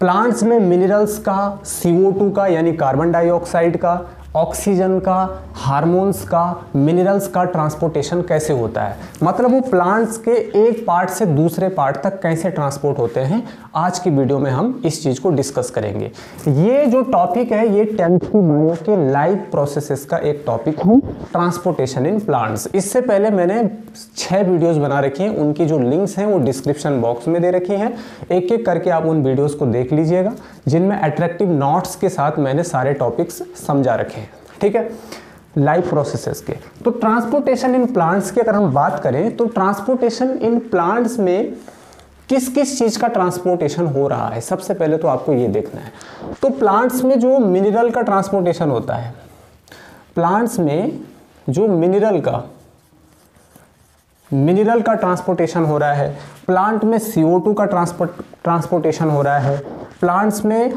Plants में minerals का, CO2 का यानी कार्बन डाइऑक्साइड का, ऑक्सीजन का, हार्मोन्स का, मिनरल्स का ट्रांसपोर्टेशन कैसे होता है, मतलब वो प्लांट्स के एक पार्ट से दूसरे पार्ट तक कैसे ट्रांसपोर्ट होते हैं। आज की वीडियो में हम इस चीज़ को डिस्कस करेंगे। ये जो टॉपिक है ये 10th की बायो के लाइव प्रोसेसेस का एक टॉपिक है, ट्रांसपोर्टेशन इन प्लांट्स। इससे पहले मैंने 6 वीडियोज़ बना रखी हैं, उनकी जो लिंक्स हैं वो डिस्क्रिप्शन बॉक्स में दे रखी हैं। एक एक करके आप उन वीडियोज़ को देख लीजिएगा, जिनमें अट्रैक्टिव नोट्स के साथ मैंने सारे टॉपिक्स समझा रखे हैं। ठीक है, लाइफ प्रोसेसेस के। तो ट्रांसपोर्टेशन इन प्लांट्स की अगर हम बात करें तो ट्रांसपोर्टेशन इन प्लांट्स में किस किस चीज़ का ट्रांसपोर्टेशन हो रहा है, सबसे पहले तो आपको ये देखना है। तो प्लांट्स में जो मिनरल का ट्रांसपोर्टेशन होता है, प्लांट्स में जो मिनरल का ट्रांसपोर्टेशन हो रहा है, प्लांट में CO2 का ट्रांसपोर्टेशन हो रहा है, प्लांट्स में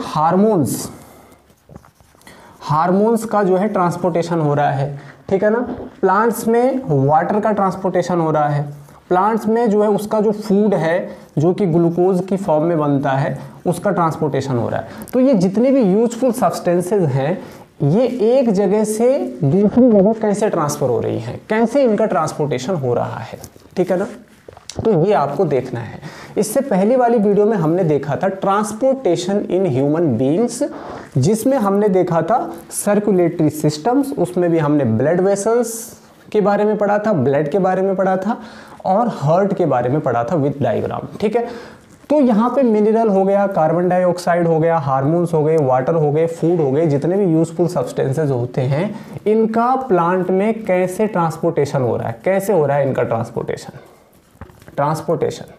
हार्मोन्स का जो है ट्रांसपोर्टेशन हो रहा है। ठीक है ना, प्लांट्स में वाटर का ट्रांसपोर्टेशन हो रहा है, प्लांट्स में जो है उसका जो फूड है जो कि ग्लूकोज की फॉर्म में बनता है उसका ट्रांसपोर्टेशन हो रहा है। तो ये जितने भी यूजफुल सब्सटेंसेज हैं ये एक जगह से दूसरी जगह कैसे ट्रांसफर हो रही हैं, कैसे इनका ट्रांसपोर्टेशन हो रहा है। ठीक है ना, तो ये आपको देखना है। इससे पहली वाली वीडियो में हमने देखा था ट्रांसपोर्टेशन इन ह्यूमन बीइंग्स, जिसमें हमने देखा था सर्कुलेटरी सिस्टम्स, उसमें भी हमने ब्लड वेसल्स के बारे में पढ़ा था, ब्लड के बारे में पढ़ा था और हार्ट के बारे में पढ़ा था विद डायग्राम। ठीक है, तो यहाँ पे मिनरल हो गया, कार्बन डाइऑक्साइड हो गया, हार्मोन्स हो गए, वाटर हो गए, फूड हो गए, जितने भी यूजफुल सब्सटेंसेज होते हैं इनका प्लांट में कैसे ट्रांसपोर्टेशन हो रहा है, कैसे हो रहा है इनका ट्रांसपोर्टेशन।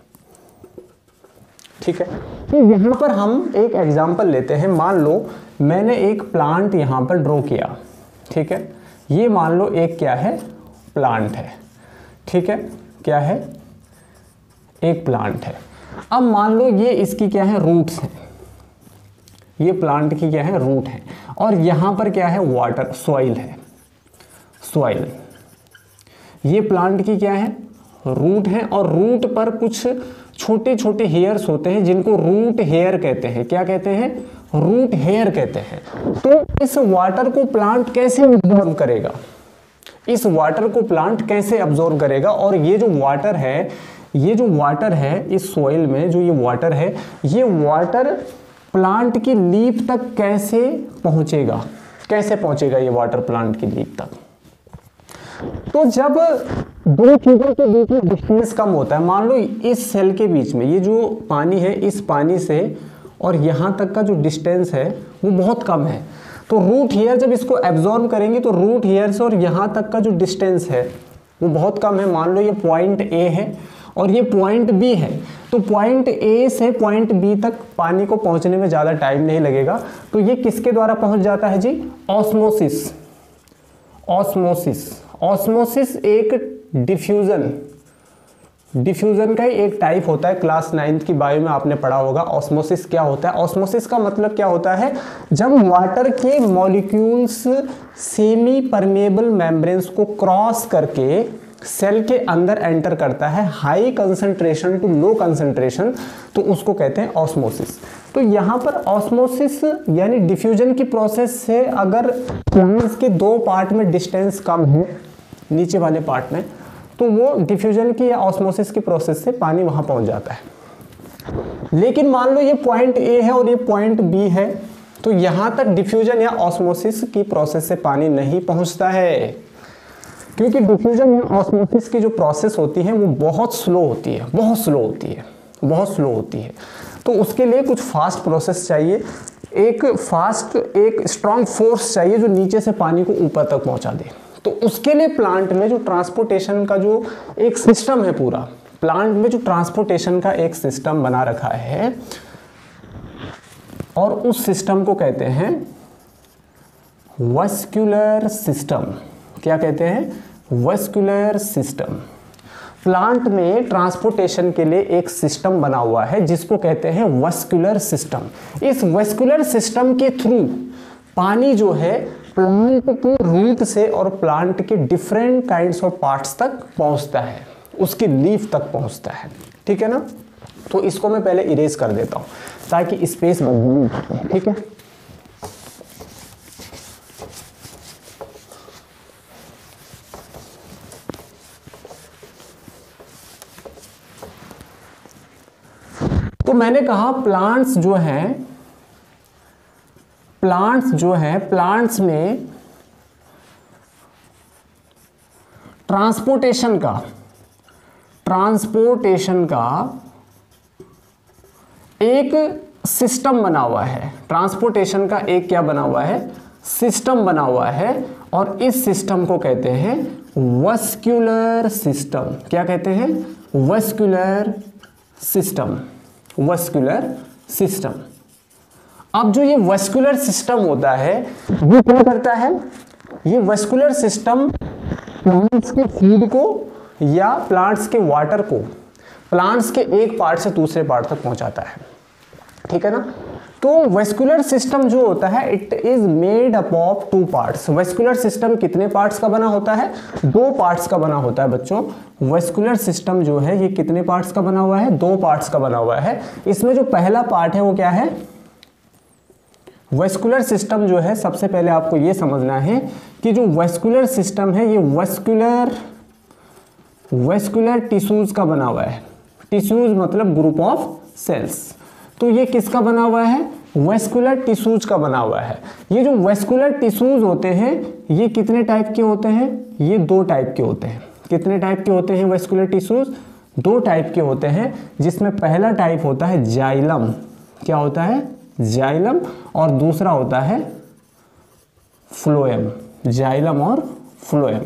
ठीक है, तो यहाँ पर हम एक एग्जांपल लेते हैं। मान लो मैंने एक प्लांट यहाँ पर ड्रॉ किया। ठीक है, ये मान लो एक क्या है, प्लांट है। ठीक है, क्या है, एक प्लांट है। अब मान लो ये इसकी क्या है, रूट्स हैं, ये प्लांट की क्या है, रूट है, और यहाँ पर क्या है, वाटर, सॉइल है, सॉइल। ये प्लांट की क्या है, रूट है, और रूट पर कुछ छोटे छोटे हेयर्स होते हैं जिनको रूट हेयर कहते हैं। क्या कहते हैं, रूट हेयर कहते हैं। तो इस वाटर को प्लांट कैसे अब्जॉर्ब करेगा, इस वाटर को प्लांट कैसे अब्जॉर्ब करेगा, और ये जो वाटर है इस सॉइल में जो ये वाटर है, ये वाटर प्लांट की लीफ तक कैसे पहुंचेगा, कैसे पहुंचेगा ये वाटर प्लांट की लीफ तक। तो जब दो चीजों के बीच में डिस्टेंस कम होता है, मान लो इस सेल के बीच में ये जो पानी है, इस पानी से और यहाँ तक का जो डिस्टेंस है वो बहुत कम है, तो रूट हेयर जब इसको एब्जॉर्ब करेंगे तो रूट हेयर से और यहाँ तक का जो डिस्टेंस है वो बहुत कम है। मान लो ये पॉइंट A है और ये पॉइंट B है, तो पॉइंट A से पॉइंट B तक पानी को पहुँचने में ज़्यादा टाइम नहीं लगेगा। तो ये किसके द्वारा पहुँच जाता है जी, ऑस्मोसिस। ऑस्मोसिस एक डिफ्यूजन का ही एक टाइप होता है। क्लास 9th की बायो में आपने पढ़ा होगा ऑस्मोसिस क्या होता है। ऑस्मोसिस का मतलब क्या होता है, जब वाटर के मॉलिक्यूल्स सेमी परमेबल मेम्ब्रेन्स को क्रॉस करके सेल के अंदर एंटर करता है, high concentration to low concentration, तो उसको कहते हैं ऑस्मोसिस। तो यहाँ पर ऑस्मोसिस यानी डिफ्यूजन की प्रोसेस से अगर प्लांट्स के दो पार्ट में डिस्टेंस कम है, नीचे वाले पार्ट में, तो वो डिफ्यूजन की या ऑस्मोसिस की प्रोसेस से पानी वहाँ पहुँच जाता है। लेकिन मान लो ये पॉइंट A है और ये पॉइंट B है, तो यहाँ तक डिफ्यूजन या ऑस्मोसिस की प्रोसेस से पानी नहीं पहुँचता है, क्योंकि डिफ्यूजन या ऑस्मोसिस की जो प्रोसेस होती है वो बहुत स्लो होती है। तो उसके लिए कुछ फास्ट प्रोसेस चाहिए, एक स्ट्रॉन्ग फोर्स चाहिए जो नीचे से पानी को ऊपर तक पहुंचा दे। तो उसके लिए प्लांट में जो ट्रांसपोर्टेशन का जो एक सिस्टम है, पूरा प्लांट में जो ट्रांसपोर्टेशन का एक सिस्टम बना रखा है, और उस सिस्टम को कहते हैं वस्कुलर सिस्टम। क्या कहते हैं, वस्कुलर सिस्टम। प्लांट में ट्रांसपोर्टेशन के लिए एक सिस्टम बना हुआ है जिसको कहते हैं वस्कुलर सिस्टम। इस वस्कुलर सिस्टम के थ्रू पानी जो है प्लांट के रूट से और प्लांट के डिफरेंट काइंड्स ऑफ पार्ट्स तक पहुंचता है, उसकी लीफ तक पहुंचता है। ठीक है ना, तो इसको मैं पहले इरेज कर देता हूं ताकि स्पेस बन जाए, ठीक है। तो मैंने कहा प्लांट्स में ट्रांसपोर्टेशन का एक सिस्टम बना हुआ है। ट्रांसपोर्टेशन का एक क्या बना हुआ है? सिस्टम बना हुआ है, और इस सिस्टम को कहते हैं वस्कुलर सिस्टम। क्या कहते हैं? Vascular system. अब जो ये वस्कुलर सिस्टम होता है ये क्या करता है? ये वस्कुलर सिस्टम प्लांट्स के फीड को या प्लांट्स के वाटर को प्लांट्स के एक पार्ट से दूसरे पार्ट तक पहुंचाता है, ठीक है ना। तो वस्कुलर सिस्टम जो होता है it is made up of 2 parts. Vascular system कितने पार्ट्स का बना होता है? 2 पार्ट्स का बना होता है बच्चों। वस्कुलर सिस्टम जो है ये कितने पार्ट्स का बना हुआ है? 2 पार्ट्स का बना हुआ है। इसमें जो पहला पार्ट है वो क्या है? वस्कुलर सिस्टम जो है, सबसे पहले आपको ये समझना है कि जो वस्कुलर सिस्टम है ये वस्कुलर टिश्यूज का बना हुआ है। टिश्यूज मतलब ग्रुप ऑफ सेल्स। तो ये किसका बना हुआ है? वस्कुलर टिश्यूज का बना हुआ है। ये जो वस्कुलर टिश्यूज होते हैं ये कितने टाइप के होते हैं? ये 2 टाइप के होते हैं। कितने टाइप के होते हैं वस्कुलर टिश्यूज? 2 टाइप के होते हैं, जिसमें पहला टाइप होता है जाइलम। क्या होता है? जाइलम। और दूसरा होता है फ्लोएम। जाइलम और फ्लोएम।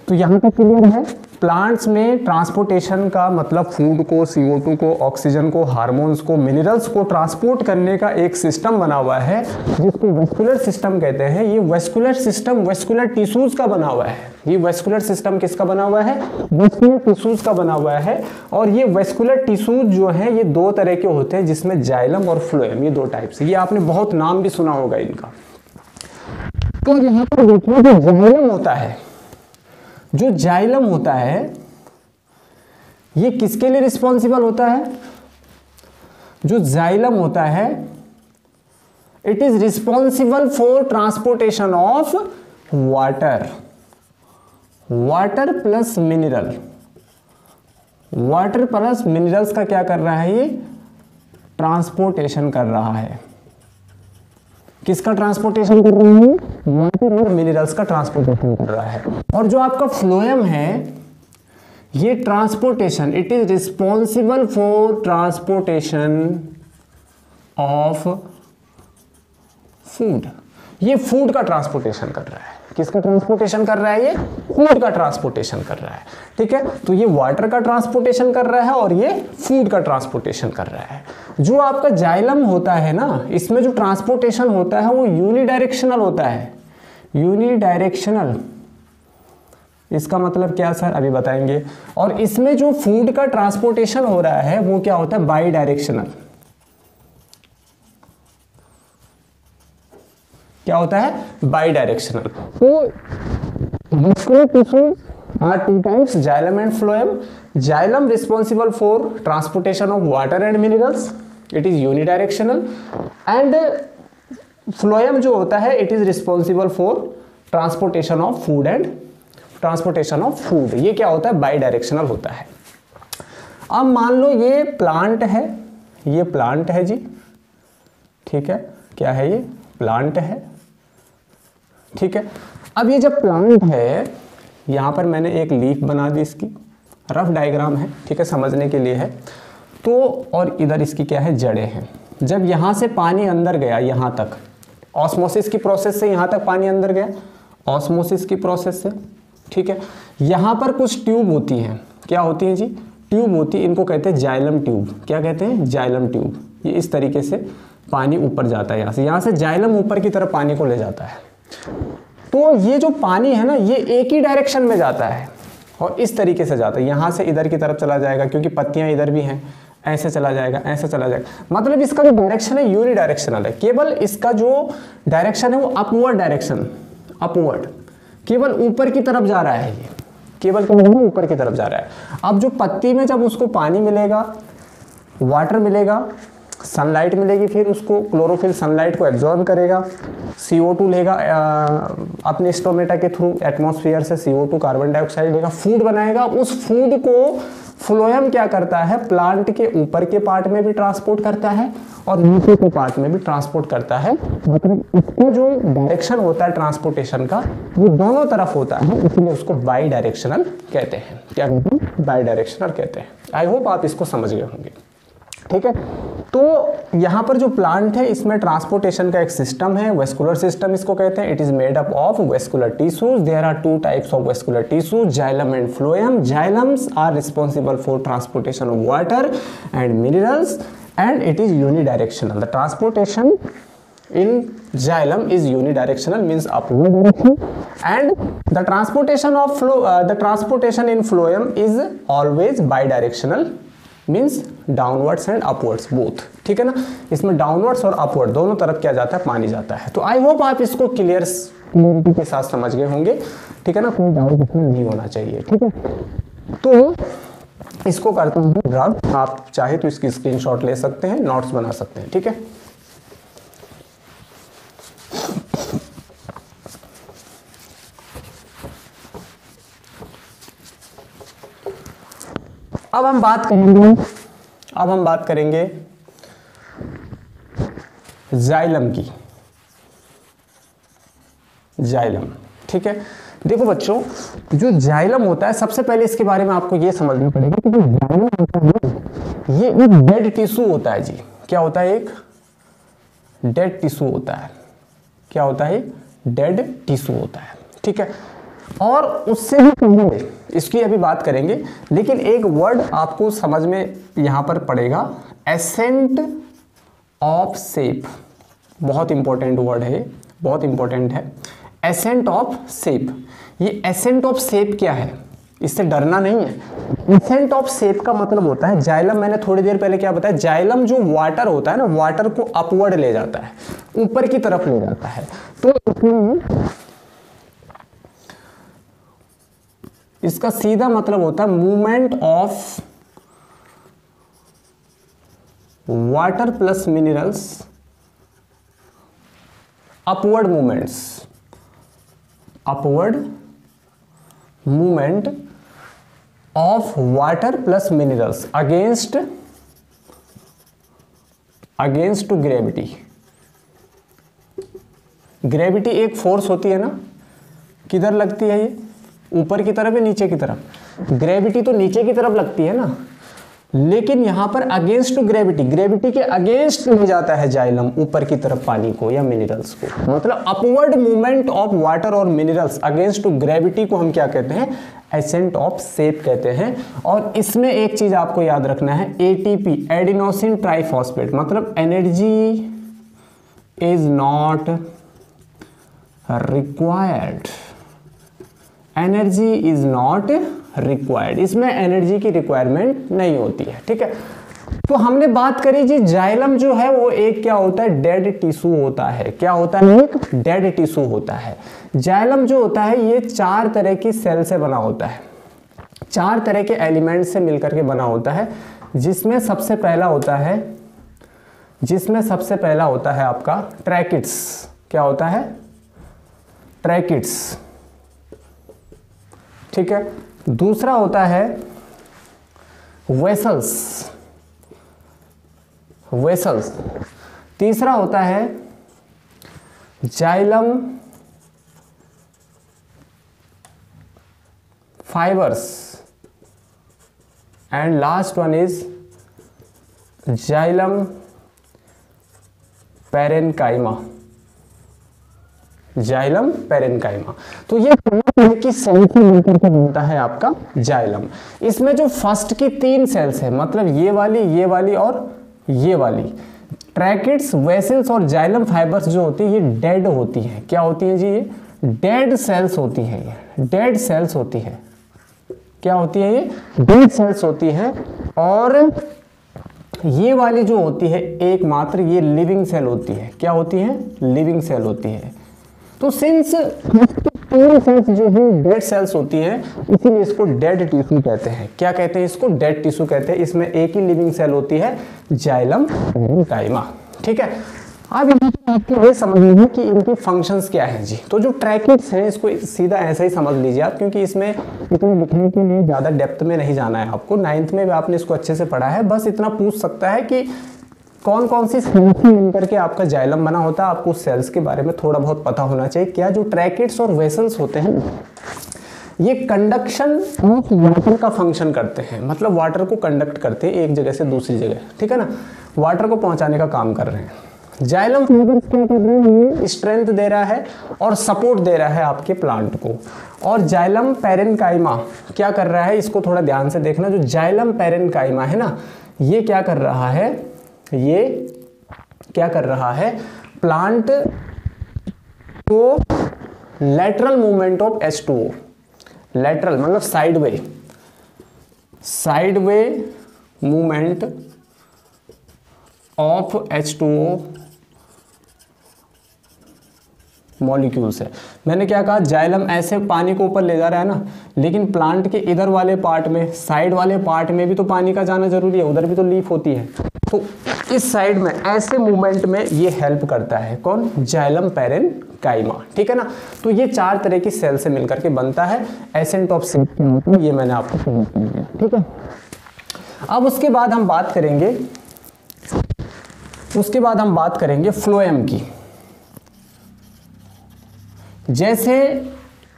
तो यहां तक क्लियर है। प्लांट्स में ट्रांसपोर्टेशन का मतलब फूड को, CO2 को, ऑक्सीजन को, हार्मोन्स को, मिनरल्स को ट्रांसपोर्ट करने का एक सिस्टम बना हुआ है जिसको वस्कुलर सिस्टम कहते हैं। ये वस्कुलर सिस्टम वस्कुलर टिश्यूज का बना हुआ है। ये वस्कुलर सिस्टम किसका बना हुआ है? वस्कुलर टिश्यूज का बना हुआ है। और ये वस्कुलर टिश्यूज जो है ये 2 तरह के होते हैं, जिसमें जाइलम और फ्लोएम, ये 2 टाइप से। ये आपने बहुत नाम भी सुना होगा इनका। तो यहाँ पर देखिए जो जाइलम होता है, जो जाइलम होता है ये किसके लिए रिस्पॉन्सिबल होता है? जो जाइलम होता है it is responsible for transportation of water plus mineral. Water plus minerals का क्या कर रहा है? ये ट्रांसपोर्टेशन कर रहा है। किसका ट्रांसपोर्टेशन कर रहा है? वाटर और मिनरल्स का ट्रांसपोर्टेशन कर रहा है। और जो आपका फ्लोएम है ये transportation, it is responsible for transportation of food. ये फूड का ट्रांसपोर्टेशन कर रहा है। किसका ट्रांसपोर्टेशन कर रहा है? ये फूड का ट्रांसपोर्टेशन कर रहा है, ठीक है। तो ये वाटर का ट्रांसपोर्टेशन कर रहा है और ये फूड का ट्रांसपोर्टेशन कर रहा है। जो आपका जाइलम होता है ना, इसमें जो ट्रांसपोर्टेशन होता है वो यूनिडायरेक्शनल होता है। यूनिडायरेक्शनल इसका मतलब क्या सर? अभी बताएंगे। और इसमें जो फूड का ट्रांसपोर्टेशन हो रहा है वो क्या होता है? By directional. क्या होता है? By directional. तो vascular tissues are 2 types, xylem and phloem. Xylem responsible for transportation of water and minerals, it is unidirectional, and phloem जो होता है it is responsible for transportation of food and transportation of food. ये क्या होता है? Bidirectional होता है। अब मान लो ये प्लांट है, ये प्लांट है जी, ठीक है। क्या है? ये प्लांट है, ठीक है। अब ये जब प्लांट है, यहाँ पर मैंने एक लीफ बना दी, इसकी रफ डायग्राम है, ठीक है, समझने के लिए है। तो और इधर इसकी क्या है? जड़ें हैं। जब यहाँ से पानी अंदर गया, यहाँ तक ऑस्मोसिस की प्रोसेस से यहाँ तक पानी अंदर गया, ऑस्मोसिस की प्रोसेस से, ठीक है। यहाँ पर कुछ ट्यूब होती हैं। क्या होती हैं जी? ट्यूब होती है। इनको कहते हैं जाइलम ट्यूब। क्या कहते हैं? Xylem tube. ये इस तरीके से पानी ऊपर जाता है, यहाँ से जाइलम ऊपर की तरफ पानी को ले जाता है। तो ये जो पानी है ना ये एक ही डायरेक्शन में जाता है और इस तरीके से जाता है। यहाँ से इधर की तरफ चला जाएगा क्योंकि पत्तियाँ इधर भी हैं, ऐसे चला जाएगा, ऐसे चला जाएगा। मतलब इसका जो डायरेक्शन है यूनि डायरेक्शनल है। केवल इसका जो डायरेक्शन है वो अपवर्ड डायरेक्शन, अपवर्ड, केवल ऊपर की तरफ जा रहा है ये। केवल ऊपर की तरफ जा रहा है। अब जो पत्ती में जब उसको पानी मिलेगा, वाटर मिलेगा, सनलाइट मिलेगी, फिर उसको क्लोरोफिल सनलाइट को एब्जॉर्ब करेगा, CO2 लेगा अपने स्टोमेटा के थ्रू, एटमॉस्फेयर से CO2 कार्बन डाइऑक्साइड लेगा, फूड बनाएगा। उस फूड को फ्लोएम क्या करता है, प्लांट के ऊपर के पार्ट में भी ट्रांसपोर्ट करता है और नीचे के पार्ट में भी ट्रांसपोर्ट करता है। मतलब इसका जो डायरेक्शन होता है ट्रांसपोर्टेशन का, वो दोनों तरफ होता है, इसलिए उसको बाई डायरेक्शनल कहते हैं। क्या कहते हैं? बाई डायरेक्शनल कहते हैं। आई होप आप इसको समझ गए होंगे। ठीक है, तो यहाँ पर जो प्लांट है इसमें ट्रांसपोर्टेशन का एक सिस्टम है, वेस्कुलर सिस्टम इसको कहते हैं। It is made up of vascular tissues. There are two types of vascular tissues, xylem and phloem. Xylems are responsible for transportation of water and minerals and it is unidirectional. The transportation in xylem is unidirectional, means upward direction, and the transportation in phloem is always bidirectional, means downwards and upwards both। ठीक है ना, इसमें downwards और upward दोनों तरफ क्या जाता है, पानी जाता है। तो आई होप आप इसको क्लियरिटी के साथ समझ गए होंगे। ठीक है ना, कोई डाउट इसमें नहीं होना चाहिए। ठीक है, तो इसको करता हूँ ड्राफ्ट। आप चाहे तो इसकी स्क्रीनशॉट ले सकते हैं, नोट्स बना सकते हैं। ठीक है, अब हम बात करेंगे जाइलम की। जाइलम, ठीक है। देखो बच्चों, जो जाइलम होता है, सबसे पहले इसके बारे में आपको ये समझना पड़ेगा कि जो जाइलम होता है ये एक डेड टिश्यू होता है जी। क्या होता है? एक डेड टिश्यू होता है। क्या होता है? डेड टिश्यू होता है। ठीक है, और उससे भी पहले इसकी अभी बात करेंगे, लेकिन एक वर्ड आपको समझ में यहां पर पड़ेगा, एसेंट ऑफ शेप। बहुत इंपॉर्टेंट वर्ड है, बहुत इंपॉर्टेंट है, एसेंट ऑफ शेप। ये एसेंट ऑफ शेप क्या है, इससे डरना नहीं है। एसेंट ऑफ शेप का मतलब होता है, जाइलम मैंने थोड़ी देर पहले क्या बताया, जाइलम जो वाटर होता है ना, वाटर को अपवर्ड ले जाता है, ऊपर की तरफ ले जाता है। तो इसका सीधा मतलब होता है movement of water plus minerals, upward movements, upward movement of water plus minerals against gravity. Gravity एक फोर्स होती है ना, किधर लगती है ये, ऊपर की तरफ या नीचे की तरफ? ग्रेविटी तो नीचे की तरफ लगती है ना, लेकिन यहां पर अगेंस्ट ग्रेविटी, ग्रेविटी के अगेंस्ट ले जाता है जाइलम ऊपर की तरफ पानी को या मिनरल्स को। मतलब अपवर्ड मूवमेंट ऑफ वाटर और मिनरल्स अगेंस्ट ग्रेविटी को हम क्या कहते हैं, एसेंट ऑफ शेप कहते हैं। और इसमें एक चीज आपको याद रखना है, एटीपी, एडिनोसिन ट्राइफॉस्फेट, मतलब energy is not required, energy is not required, इसमें एनर्जी की रिक्वायरमेंट नहीं होती है। ठीक है, तो हमने बात करी जी, जाइलम जो है वो एक क्या होता है, डेड टिश्यू होता है। क्या होता है? एक डेड टिश्यू होता है। जाइलम जो होता है ये 4 तरह की सेल से बना होता है, 4 तरह के एलिमेंट से मिलकर के बना होता है, जिसमें सबसे पहला होता है आपका ट्रैकिड्स। क्या होता है? ट्रैकिड्स। ठीक है, दूसरा होता है वेसल्स, तीसरा होता है xylem fibres and last one is xylem parenchyma. Xylem parenchyma. तो ये तरह की सेल से मिलकर के बनता है आपका जाइलम। इसमें जो फर्स्ट की 3 सेल्स है, मतलब ये वाली और ये वाली, ट्रैकिड्स, वेसल्स और जाइलम फाइबर्स जो होती है ये डेड होती है। क्या होती है जी? ये डेड सेल्स होती है। ये डेड सेल्स होती है। क्या होती है? ये डेड सेल्स होती है। और ये वाली जो होती है एकमात्र, ये लिविंग सेल होती है। क्या होती है? लिविंग सेल होती है। तो सिंस पूरी सेल्स जो है डेड सेल्स होती हैं, इसीलिए इसको डेड टिश्यू कहते हैं। क्या कहते हैं इसको? डेड टिश्यू कहते हैं। इसमें एक ही लिविंग सेल होती है, जाइलम पैरेन्काइमा। ठीक है, अब आपको ये समझनी है कि इनके फंक्शंस क्या हैं जी। तो जो ट्रैकिड्स हैं इसको सीधा ऐसे ही समझ लीजिए आप, क्योंकि इसमें इतने लिखने के लिए ज़्यादा डेप्थ में नहीं जाना है आपको। 9th में भी आपने इसको अच्छे से पढ़ा है। बस इतना पूछ सकता है कि कौन कौन सी सेल्स मिलकर के आपका जाइलम बना होता है, आपको उस सेल्स के बारे में थोड़ा बहुत पता होना चाहिए। क्या जो ट्रैकिड्स और वेसल्स होते हैं ये कंडक्शन ऑफ वाटर का फंक्शन करते हैं, मतलब वाटर को कंडक्ट करते हैं एक जगह से दूसरी जगह। ठीक है ना, वाटर को पहुंचाने का काम कर रहे हैं। जाइलम फाइबर्स क्या कर रहे हैं? ये स्ट्रेंथ दे रहा है और सपोर्ट दे रहा है आपके प्लांट को। और जाइलम पैरेन्काइमा क्या कर रहा है, इसको थोड़ा ध्यान से देखना। जो जाइलम पैरेन्काइमा है ना, ये क्या कर रहा है, ये क्या कर रहा है, प्लांट को lateral movement of H2O, lateral मतलब sideways movement of H2O molecules है। मैंने क्या कहा, जाइलम ऐसे पानी को ऊपर ले जा रहा है ना, लेकिन प्लांट के इधर वाले पार्ट में, साइड वाले पार्ट में भी तो पानी का जाना जरूरी है, उधर भी तो लीफ होती है। तो इस साइड में ऐसे मूवमेंट में ये हेल्प करता है। कौन? Xylem parenchyma. ठीक है ना, तो ये 4 तरह की सेल से मिलकर के बनता है। एसेंट ऑफ सेल क्या होता है ये मैंने आपको समझ दिया। ठीक है, अब उसके बाद हम बात करेंगे फ्लोएम की। जैसे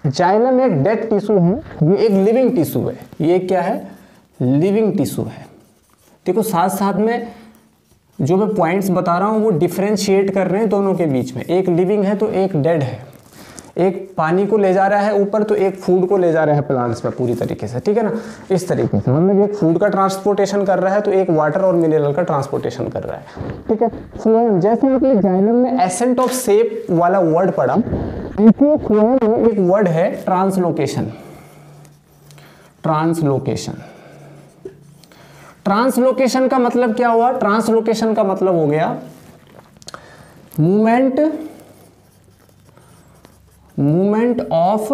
जाइलम एक डेड टिश्यू है, ये एक लिविंग टिश्यू है। ये क्या है? लिविंग टिश्यू है। देखो साथ साथ में जो मैं पॉइंट्स बता रहा हूँ वो डिफरेंशिएट कर रहे हैं दोनों के बीच में। एक लिविंग है तो एक डेड है। एक पानी को ले जा रहा है ऊपर तो एक फूड को ले जा रहा है प्लांट्स में पूरी तरीके से। ठीक है ना, इस तरीके से मतलब एक फूड का ट्रांसपोर्टेशन कर रहा है तो एक वाटर और मिनरल का ट्रांसपोर्टेशन कर रहा है। ठीक है, फ्लोएम जैसे आपने जाइलम में एसेंट ऑफ सेप वाला वर्ड पढ़ा, ऐसे फ्लोएम में एक वर्ड है ट्रांसलोकेशन। ट्रांसलोकेशन का मतलब क्या हुआ? ट्रांसलोकेशन का मतलब हो गया movement of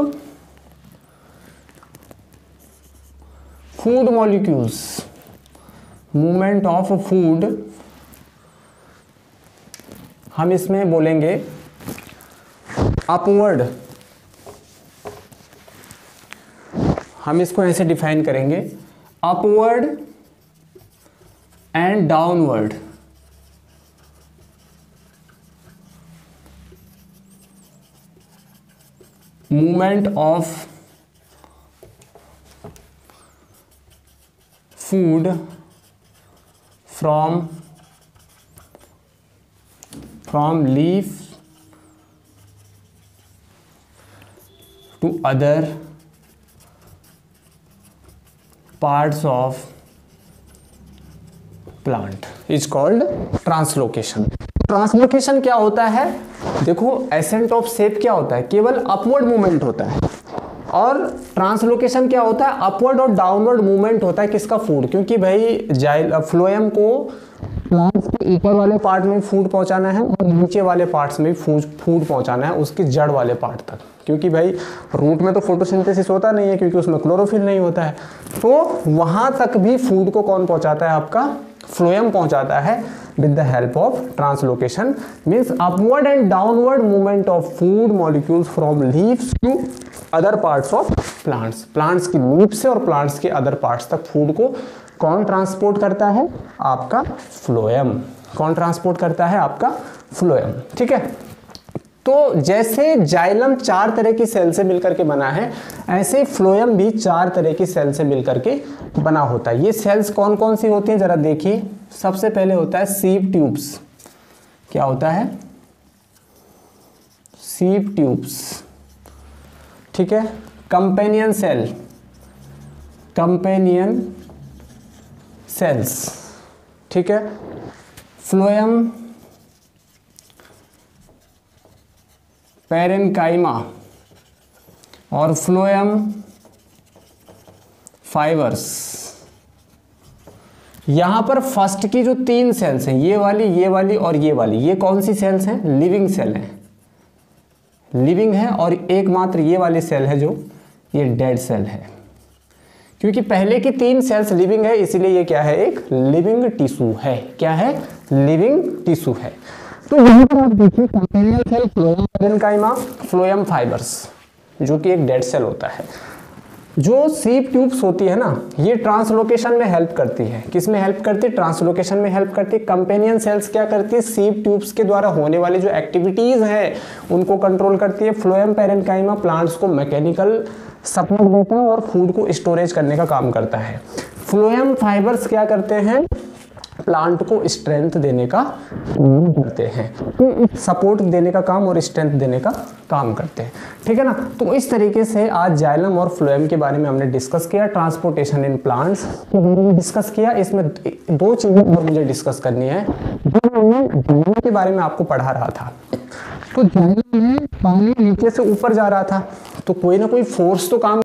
food molecules, movement of food. हम इसमें बोलेंगे अपवर्ड, हम इसको ऐसे डिफाइन करेंगे, upward and downward. Movement of food from leaf to other parts of plant is called translocation. Translocation क्या होता है? देखो एसेंट ऑफ सेप क्या होता है? केवल अपवर्ड मूवमेंट होता है। और ट्रांसलोकेशन क्या होता है? अपवर्ड और डाउनवर्ड मूवमेंट होता है। किसका? फूड। क्योंकि भाई फ्लोएम को प्लांट्स के ऊपर वाले पार्ट में फूड पहुंचाना है और नीचे वाले पार्ट्स में फूड पहुंचाना है, उसके जड़ वाले पार्ट तक। क्योंकि भाई रूट में तो फोटोसिंथेसिस होता नहीं है, क्योंकि उसमें क्लोरोफिल नहीं होता है। तो वहां तक भी फूड को कौन पहुंचाता है? आपका फ्लोएम पहुंचाता है with the help of translocation, means upward and downward movement of food molecules from leaves to other parts of plants। plants की लीफ से और plants के other parts तक फूड को कौन ट्रांसपोर्ट करता है? आपका फ्लोएम। कौन ट्रांसपोर्ट करता है? आपका फ्लोएम। ठीक है, तो जैसे जाइलम 4 तरह की सेल से मिलकर के बना है, ऐसे फ्लोएम भी 4 तरह की सेल से मिलकर के बना होता है। ये सेल्स कौन कौन सी होती हैं जरा देखिए। सबसे पहले होता है सीव ट्यूब्स। क्या होता है? Sieve tubes. ठीक है, कंपेनियन सेल्स। ठीक है, फ्लोएम पैरेन्काइमा और फ्लोएम फाइबर्स। यहां पर फर्स्ट की जो 3 सेल्स हैं, ये वाली और ये वाली, ये कौन सी सेल्स हैं? लिविंग सेल हैं। लिविंग है, और एकमात्र ये वाली सेल है जो ये डेड सेल है। क्योंकि पहले की 3 सेल्स लिविंग है, इसीलिए ये क्या है, एक लिविंग टिश्यू है। क्या है, लिविंग टिश्यू है। तो यहाँ पर आप देखिए companion cell phloem parenchyma, phloem fibres, जो कि एक डेड सेल होता है। जो सीप ट्यूब्स होती है ना, ये ट्रांसलोकेशन में हेल्प करती है। किस में हेल्प करती है, ट्रांसलोकेशन में हेल्प करती है। कंपेनियन सेल्स क्या करती है, सीप ट्यूब्स के द्वारा होने वाली जो एक्टिविटीज है उनको कंट्रोल करती है। फ्लोएम पैरेन्काइमा प्लांट्स को मैकेनिकल सपोर्ट देता है और फूड को स्टोरेज करने का काम करता है। फ्लोएम फाइबर्स क्या करते हैं, प्लांट को स्ट्रेंथ देने का काम करते हैं, सपोर्ट देने का काम और स्ट्रेंथ देने का काम करते हैं। ठीक है ना। तो इस तरीके से आज जाइलम और फ्लोएम के बारे में हमने डिस्कस किया, ट्रांसपोर्टेशन इन प्लांट्स के बारे में डिस्कस किया। इसमें 2 चीजें और मुझे डिस्कस करनी है। जाइलम के बारे में आपको पढ़ा रहा था, तो जाइलम में पानी नीचे से ऊपर जा रहा था, तो कोई ना कोई फोर्स तो काम